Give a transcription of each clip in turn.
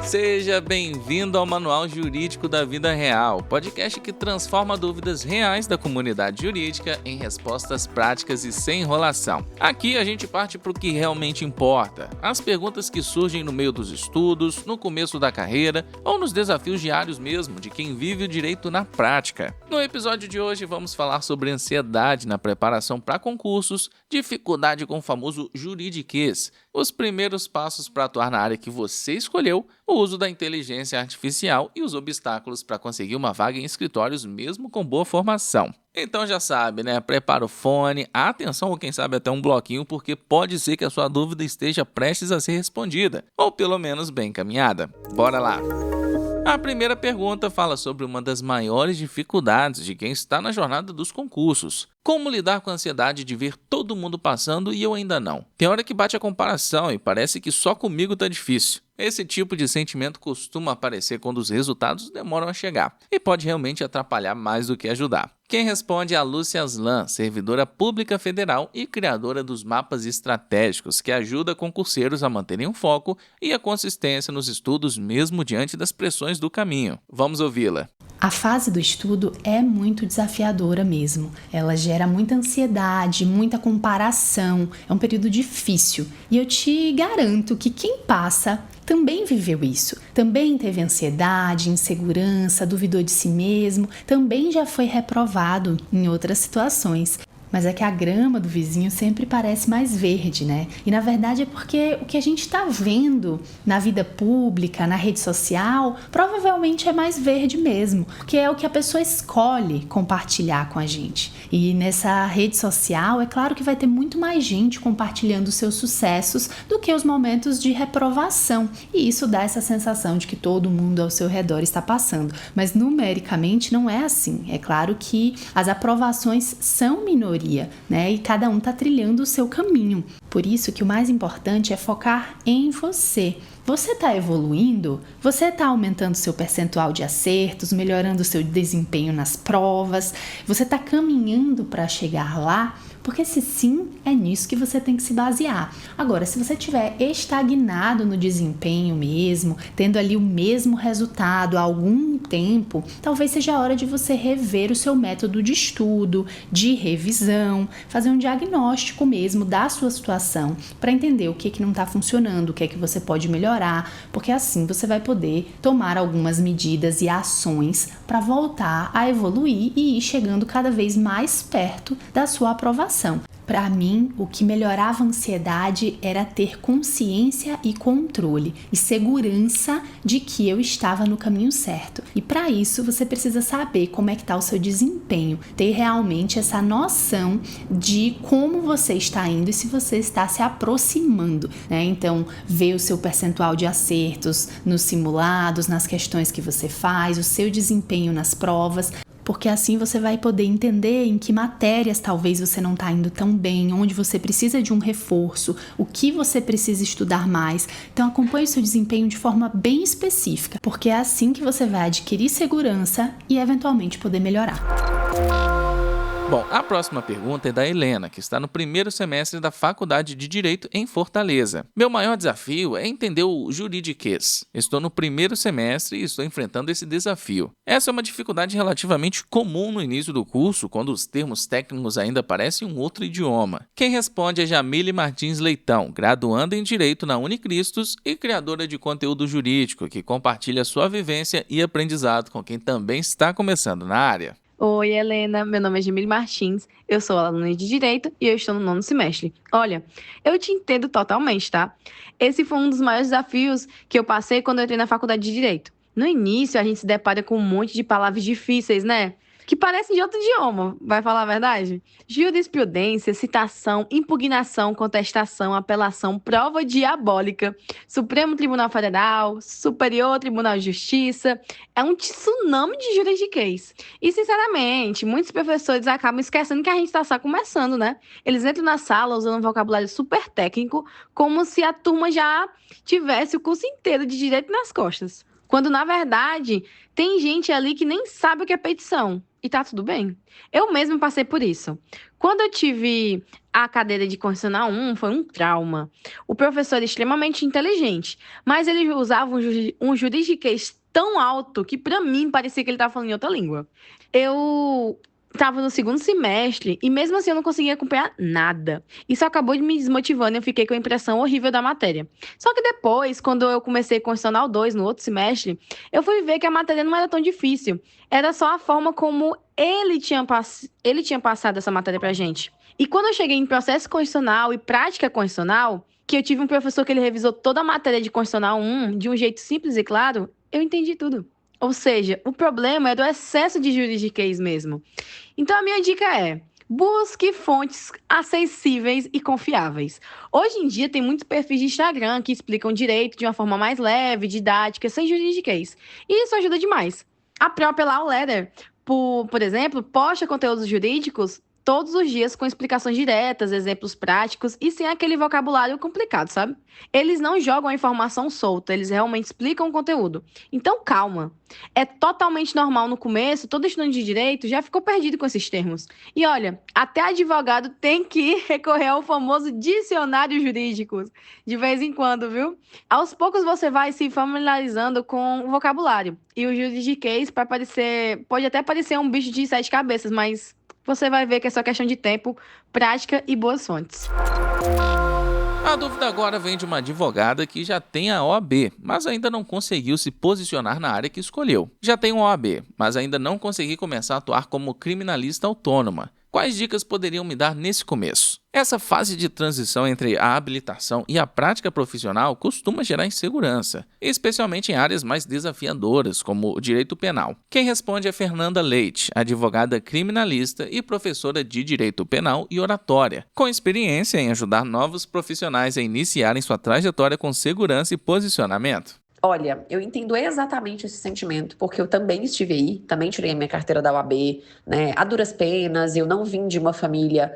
Seja bem-vindo ao Manual Jurídico da Vida Real, podcast que transforma dúvidas reais da comunidade jurídica em respostas práticas e sem enrolação. Aqui a gente parte para o que realmente importa, as perguntas que surgem no meio dos estudos, no começo da carreira ou nos desafios diários mesmo de quem vive o direito na prática. No episódio de hoje vamos falar sobre ansiedade na preparação para concursos, dificuldade com o famoso juridiquês, os primeiros passos para atuar na área que você escolheu, o uso da inteligência artificial e os obstáculos para conseguir uma vaga em escritórios mesmo com boa formação. Então já sabe, né? Prepara o fone, atenção ou quem sabe até um bloquinho, porque pode ser que a sua dúvida esteja prestes a ser respondida, ou pelo menos bem encaminhada. Bora lá! A primeira pergunta fala sobre uma das maiores dificuldades de quem está na jornada dos concursos. Como lidar com a ansiedade de ver todo mundo passando e eu ainda não? Tem hora que bate a comparação e parece que só comigo tá difícil. Esse tipo de sentimento costuma aparecer quando os resultados demoram a chegar e pode realmente atrapalhar mais do que ajudar. Quem responde é a Lúcia Aslan, servidora pública federal e criadora dos mapas estratégicos, que ajuda concurseiros a manterem o foco e a consistência nos estudos mesmo diante das pressões do caminho. Vamos ouvi-la. A fase do estudo é muito desafiadora mesmo. Ela gera muita ansiedade, muita comparação. É um período difícil. E eu te garanto que quem passa também viveu isso. Também teve ansiedade, insegurança, duvidou de si mesmo. Também já foi reprovado em outras situações. Mas é que a grama do vizinho sempre parece mais verde, né? E na verdade é porque o que a gente está vendo na vida pública, na rede social, provavelmente é mais verde mesmo, porque é o que a pessoa escolhe compartilhar com a gente. E nessa rede social, é claro que vai ter muito mais gente compartilhando os seus sucessos do que os momentos de reprovação. E isso dá essa sensação de que todo mundo ao seu redor está passando. Mas numericamente não é assim. É claro que as aprovações são minorias, né? E cada um está trilhando o seu caminho. Por isso que o mais importante é focar em você. Você está evoluindo? Você está aumentando seu percentual de acertos, melhorando seu desempenho nas provas? Você está caminhando para chegar lá? Porque se sim, é nisso que você tem que se basear. Agora, se você estiver estagnado no desempenho mesmo, tendo ali o mesmo resultado há algum tempo, talvez seja a hora de você rever o seu método de estudo, de revisão, fazer um diagnóstico mesmo da sua situação para entender o que não está funcionando, o que é que você pode melhorar, porque assim você vai poder tomar algumas medidas e ações para voltar a evoluir e ir chegando cada vez mais perto da sua aprovação. Para mim, o que melhorava a ansiedade era ter consciência e controle e segurança de que eu estava no caminho certo. E para isso, você precisa saber como é que está o seu desempenho, ter realmente essa noção de como você está indo e se você está se aproximando, né? Então, ver o seu percentual de acertos nos simulados, nas questões que você faz, o seu desempenho nas provas, porque assim você vai poder entender em que matérias talvez você não está indo tão bem, onde você precisa de um reforço, o que você precisa estudar mais. Então acompanhe o seu desempenho de forma bem específica, porque é assim que você vai adquirir segurança e eventualmente poder melhorar. Bom, a próxima pergunta é da Helena, que está no primeiro semestre da Faculdade de Direito em Fortaleza. Meu maior desafio é entender o juridiquês. Estou no primeiro semestre e estou enfrentando esse desafio. Essa é uma dificuldade relativamente comum no início do curso, quando os termos técnicos ainda parecem um outro idioma. Quem responde é Jamile Martins Leitão, graduanda em Direito na Unicristos e criadora de conteúdo jurídico, que compartilha sua vivência e aprendizado com quem também está começando na área. Oi, Helena, meu nome é Jamile Martins, eu sou aluna de Direito e eu estou no 9º semestre. Olha, eu te entendo totalmente, tá? Esse foi um dos maiores desafios que eu passei quando eu entrei na faculdade de Direito. No início, a gente se depara com um monte de palavras difíceis, né? Que parecem de outro idioma, vai falar a verdade? Jurisprudência, citação, impugnação, contestação, apelação, prova diabólica, Supremo Tribunal Federal, Superior Tribunal de Justiça, é um tsunami de juridiquês. E, sinceramente, muitos professores acabam esquecendo que a gente está só começando, né? Eles entram na sala usando um vocabulário super técnico, como se a turma já tivesse o curso inteiro de direito nas costas. Quando, na verdade, tem gente ali que nem sabe o que é petição. E tá tudo bem. Eu mesma passei por isso. Quando eu tive a cadeira de Constitucional 1, foi um trauma. O professor é extremamente inteligente, mas ele usava um juridiquês tão alto que, pra mim, parecia que ele tava falando em outra língua. Eu estava no segundo semestre e mesmo assim eu não conseguia acompanhar nada. Isso acabou de me desmotivando e eu fiquei com a impressão horrível da matéria. Só que depois, quando eu comecei Constitucional 2 no outro semestre, eu fui ver que a matéria não era tão difícil. Era só a forma como ele tinha passado essa matéria pra gente. E quando eu cheguei em processo constitucional e prática constitucional, que eu tive um professor que ele revisou toda a matéria de Constitucional 1 de um jeito simples e claro, eu entendi tudo. Ou seja, o problema é do excesso de juridiquês mesmo. Então, a minha dica é: busque fontes acessíveis e confiáveis. Hoje em dia, tem muitos perfis de Instagram que explicam direito de uma forma mais leve, didática, sem juridiquês. E isso ajuda demais. A própria Law Letter, por exemplo, posta conteúdos jurídicos todos os dias com explicações diretas, exemplos práticos e sem aquele vocabulário complicado, sabe? Eles não jogam a informação solta, eles realmente explicam o conteúdo. Então, calma. É totalmente normal no começo, todo estudante de direito já ficou perdido com esses termos. E olha, até advogado tem que recorrer ao famoso dicionário jurídico, de vez em quando, viu? Aos poucos você vai se familiarizando com o vocabulário. E o juridiquês pode até parecer um bicho de 7 cabeças, mas você vai ver que é só questão de tempo, prática e boas fontes. A dúvida agora vem de uma advogada que já tem a OAB, mas ainda não conseguiu se posicionar na área que escolheu. Já tem uma OAB, mas ainda não conseguiu começar a atuar como criminalista autônoma. Quais dicas poderiam me dar nesse começo? Essa fase de transição entre a habilitação e a prática profissional costuma gerar insegurança, especialmente em áreas mais desafiadoras, como o direito penal. Quem responde é Fernanda Leite, advogada criminalista e professora de direito penal e oratória, com experiência em ajudar novos profissionais a iniciarem sua trajetória com segurança e posicionamento. Olha, eu entendo exatamente esse sentimento, porque eu também estive aí, também tirei a minha carteira da OAB, né, a duras penas, eu não vim de uma família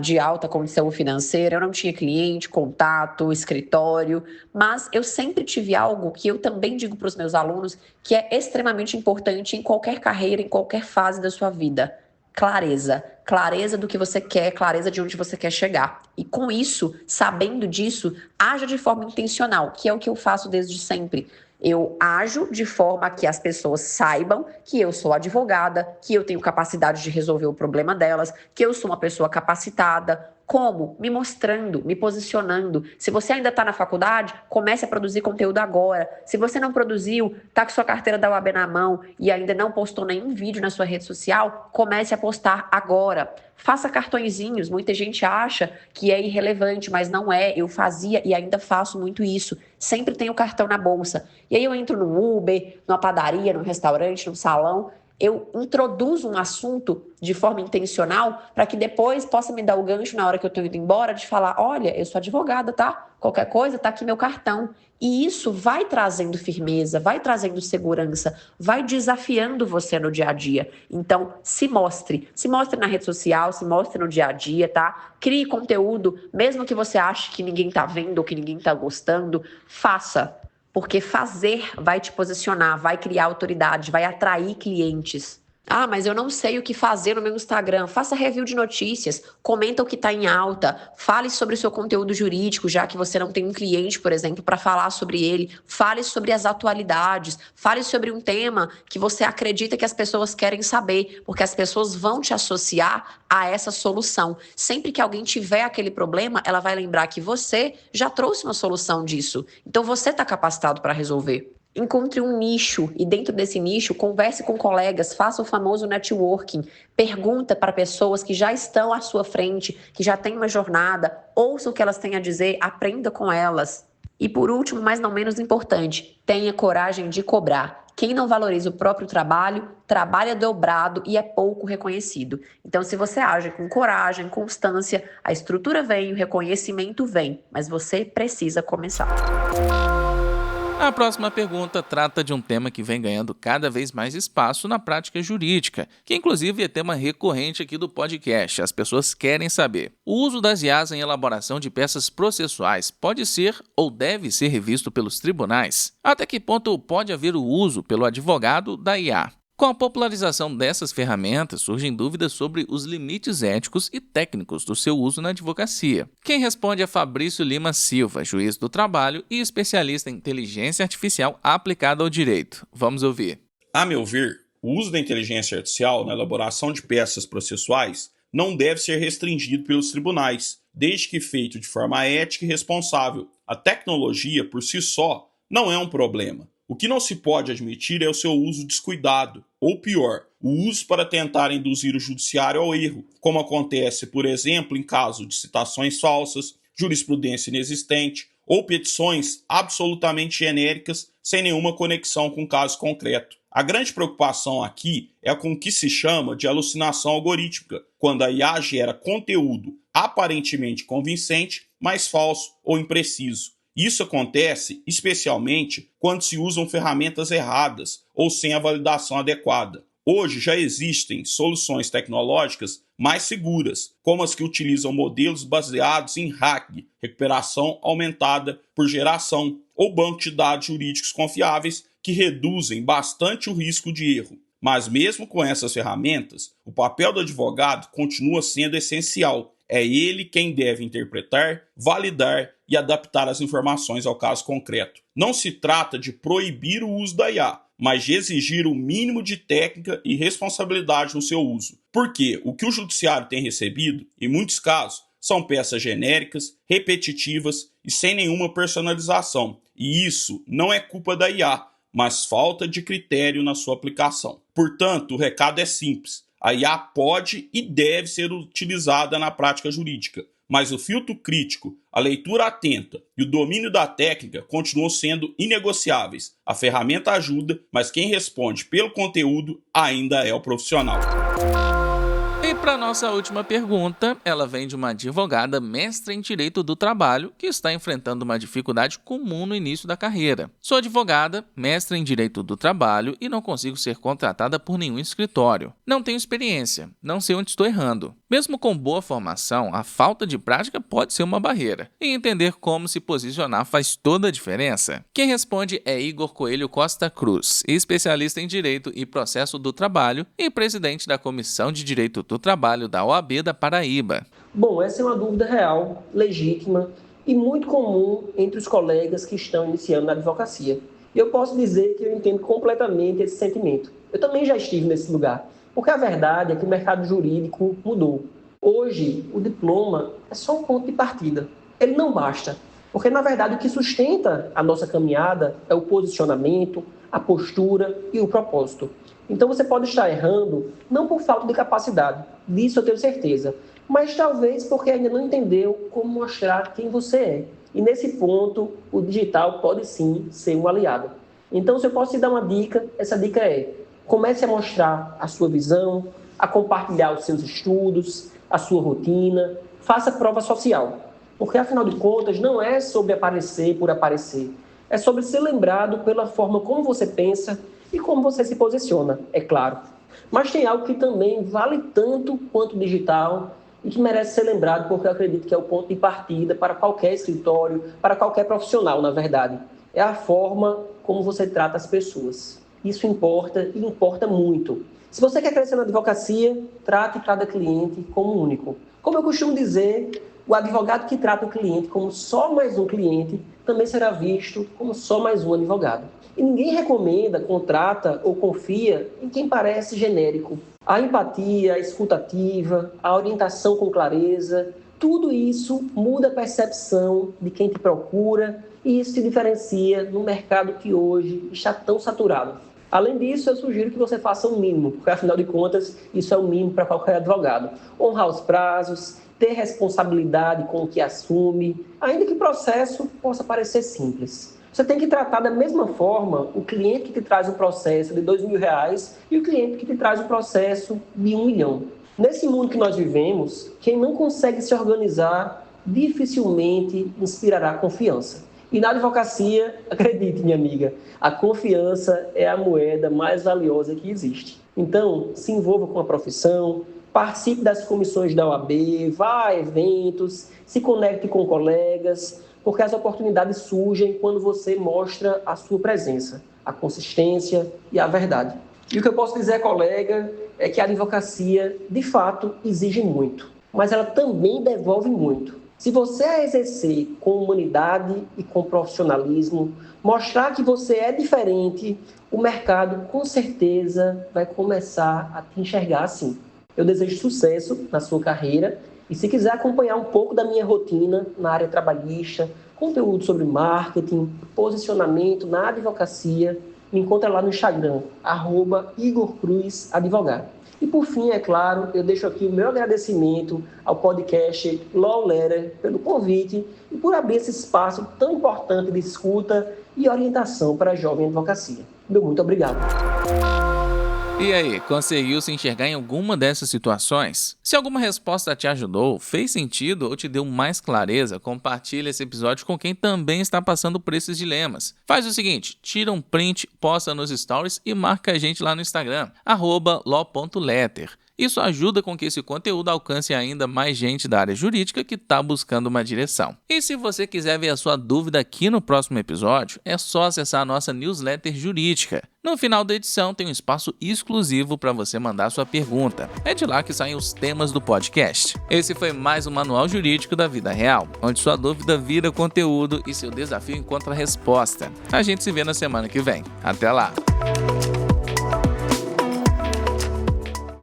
de alta condição financeira, eu não tinha cliente, contato, escritório, mas eu sempre tive algo que eu também digo para os meus alunos que é extremamente importante em qualquer carreira, em qualquer fase da sua vida. Clareza. Clareza do que você quer, clareza de onde você quer chegar. E com isso, sabendo disso, haja de forma intencional, que é o que eu faço desde sempre. Eu ajo de forma que as pessoas saibam que eu sou advogada, que eu tenho capacidade de resolver o problema delas, que eu sou uma pessoa capacitada. Como? Me mostrando, me posicionando. Se você ainda está na faculdade, comece a produzir conteúdo agora. Se você não produziu, está com sua carteira da OAB na mão e ainda não postou nenhum vídeo na sua rede social, comece a postar agora. Faça cartõezinhos. Muita gente acha que é irrelevante, mas não é. Eu fazia e ainda faço muito isso. Sempre tenho cartão na bolsa. E aí eu entro no Uber, numa padaria, num restaurante, num salão. Eu introduzo um assunto de forma intencional para que depois possa me dar o gancho na hora que eu estou indo embora de falar: olha, eu sou advogada, tá? Qualquer coisa, tá aqui meu cartão. E isso vai trazendo firmeza, vai trazendo segurança, vai desafiando você no dia a dia. Então, se mostre na rede social, se mostre no dia a dia, tá? Crie conteúdo, mesmo que você ache que ninguém tá vendo ou que ninguém tá gostando, faça. Porque fazer vai te posicionar, vai criar autoridade, vai atrair clientes. Ah, mas eu não sei o que fazer no meu Instagram. Faça review de notícias, comenta o que está em alta, fale sobre o seu conteúdo jurídico, já que você não tem um cliente, por exemplo, para falar sobre ele. Fale sobre as atualidades, fale sobre um tema que você acredita que as pessoas querem saber, porque as pessoas vão te associar a essa solução. Sempre que alguém tiver aquele problema, ela vai lembrar que você já trouxe uma solução disso. Então você está capacitado para resolver. Encontre um nicho e dentro desse nicho converse com colegas, faça o famoso networking, pergunta para pessoas que já estão à sua frente, que já têm uma jornada, ouça o que elas têm a dizer, aprenda com elas. E por último, mas não menos importante, tenha coragem de cobrar. Quem não valoriza o próprio trabalho, trabalha dobrado e é pouco reconhecido. Então, se você age com coragem, constância, a estrutura vem, o reconhecimento vem, mas você precisa começar. A próxima pergunta trata de um tema que vem ganhando cada vez mais espaço na prática jurídica, que inclusive é tema recorrente aqui do podcast. As pessoas querem saber. O uso das IAs em elaboração de peças processuais pode ser ou deve ser revisto pelos tribunais? Até que ponto pode haver o uso pelo advogado da IA? Com a popularização dessas ferramentas, surgem dúvidas sobre os limites éticos e técnicos do seu uso na advocacia. Quem responde é Fabrício Lima Silva, juiz do trabalho e especialista em inteligência artificial aplicada ao direito. Vamos ouvir. A meu ver, o uso da inteligência artificial na elaboração de peças processuais não deve ser restringido pelos tribunais, desde que feito de forma ética e responsável. A tecnologia, por si só, não é um problema. O que não se pode admitir é o seu uso descuidado, ou pior, o uso para tentar induzir o judiciário ao erro, como acontece, por exemplo, em caso de citações falsas, jurisprudência inexistente ou petições absolutamente genéricas sem nenhuma conexão com o caso concreto. A grande preocupação aqui é com o que se chama de alucinação algorítmica, quando a IA gera conteúdo aparentemente convincente, mas falso ou impreciso. Isso acontece especialmente quando se usam ferramentas erradas ou sem a validação adequada. Hoje já existem soluções tecnológicas mais seguras, como as que utilizam modelos baseados em RAG, recuperação aumentada por geração, ou banco de dados jurídicos confiáveis que reduzem bastante o risco de erro. Mas mesmo com essas ferramentas, o papel do advogado continua sendo essencial. É ele quem deve interpretar, validar e adaptar as informações ao caso concreto. Não se trata de proibir o uso da IA, mas de exigir o mínimo de técnica e responsabilidade no seu uso. Porque o que o judiciário tem recebido, em muitos casos, são peças genéricas, repetitivas e sem nenhuma personalização. E isso não é culpa da IA, mas falta de critério na sua aplicação. Portanto, o recado é simples. A IA pode e deve ser utilizada na prática jurídica, mas o filtro crítico, a leitura atenta e o domínio da técnica continuam sendo inegociáveis. A ferramenta ajuda, mas quem responde pelo conteúdo ainda é o profissional. E para nossa última pergunta, ela vem de uma advogada mestra em Direito do Trabalho que está enfrentando uma dificuldade comum no início da carreira. Sou advogada, mestra em Direito do Trabalho e não consigo ser contratada por nenhum escritório. Não tenho experiência, não sei onde estou errando. Mesmo com boa formação, a falta de prática pode ser uma barreira. E entender como se posicionar faz toda a diferença. Quem responde é Igor Coelho Costa Cruz, especialista em Direito e Processo do Trabalho e presidente da Comissão de Direito do Trabalho da OAB da Paraíba. Bom, essa é uma dúvida real, legítima e muito comum entre os colegas que estão iniciando na advocacia. E eu posso dizer que eu entendo completamente esse sentimento. Eu também já estive nesse lugar, porque a verdade é que o mercado jurídico mudou. Hoje, o diploma é só um ponto de partida. Ele não basta, porque na verdade o que sustenta a nossa caminhada é o posicionamento, a postura e o propósito. Então você pode estar errando, não por falta de capacidade, disso eu tenho certeza, mas talvez porque ainda não entendeu como mostrar quem você é. E nesse ponto, o digital pode sim ser um aliado. Então, se eu posso te dar uma dica, essa dica é: comece a mostrar a sua visão, a compartilhar os seus estudos, a sua rotina, faça prova social. Porque, afinal de contas, não é sobre aparecer por aparecer, é sobre ser lembrado pela forma como você pensa e como você se posiciona, é claro. Mas tem algo que também vale tanto quanto o digital e que merece ser lembrado, porque eu acredito que é o ponto de partida para qualquer escritório, para qualquer profissional, na verdade. É a forma como você trata as pessoas. Isso importa e importa muito. Se você quer crescer na advocacia, trate cada cliente como único. Como eu costumo dizer, o advogado que trata o cliente como só mais um cliente também será visto como só mais um advogado. E ninguém recomenda, contrata ou confia em quem parece genérico. A empatia, a escuta ativa, a orientação com clareza, tudo isso muda a percepção de quem te procura e isso te diferencia no mercado que hoje está tão saturado. Além disso, eu sugiro que você faça o mínimo, porque afinal de contas, isso é o mínimo para qualquer advogado. Honrar os prazos, ter responsabilidade com o que assume, ainda que o processo possa parecer simples. Você tem que tratar da mesma forma o cliente que te traz um processo de R$2.000 e o cliente que te traz um processo de R$1 milhão. Nesse mundo que nós vivemos, quem não consegue se organizar dificilmente inspirará confiança. E na advocacia, acredite, minha amiga, a confiança é a moeda mais valiosa que existe. Então, se envolva com a profissão, participe das comissões da OAB, vá a eventos, se conecte com colegas, porque as oportunidades surgem quando você mostra a sua presença, a consistência e a verdade. E o que eu posso dizer, colega, é que a advocacia, de fato, exige muito, mas ela também devolve muito. Se você a exercer com humanidade e com profissionalismo, mostrar que você é diferente, o mercado com certeza vai começar a te enxergar assim. Eu desejo sucesso na sua carreira e se quiser acompanhar um pouco da minha rotina na área trabalhista, conteúdo sobre marketing, posicionamento na advocacia, me encontra lá no Instagram, @IgorCruzAdvogado. E por fim, é claro, eu deixo aqui o meu agradecimento ao podcast Law Letter pelo convite e por abrir esse espaço tão importante de escuta e orientação para a jovem advocacia. Meu muito obrigado. E aí, conseguiu se enxergar em alguma dessas situações? Se alguma resposta te ajudou, fez sentido ou te deu mais clareza, compartilhe esse episódio com quem também está passando por esses dilemas. Faz o seguinte, tira um print, posta nos stories e marca a gente lá no Instagram, @law.letter. Isso ajuda com que esse conteúdo alcance ainda mais gente da área jurídica que está buscando uma direção. E se você quiser ver a sua dúvida aqui no próximo episódio, é só acessar a nossa newsletter jurídica. No final da edição tem um espaço exclusivo para você mandar sua pergunta. É de lá que saem os temas do podcast. Esse foi mais um Manual Jurídico da Vida Real, onde sua dúvida vira conteúdo e seu desafio encontra resposta. A gente se vê na semana que vem. Até lá!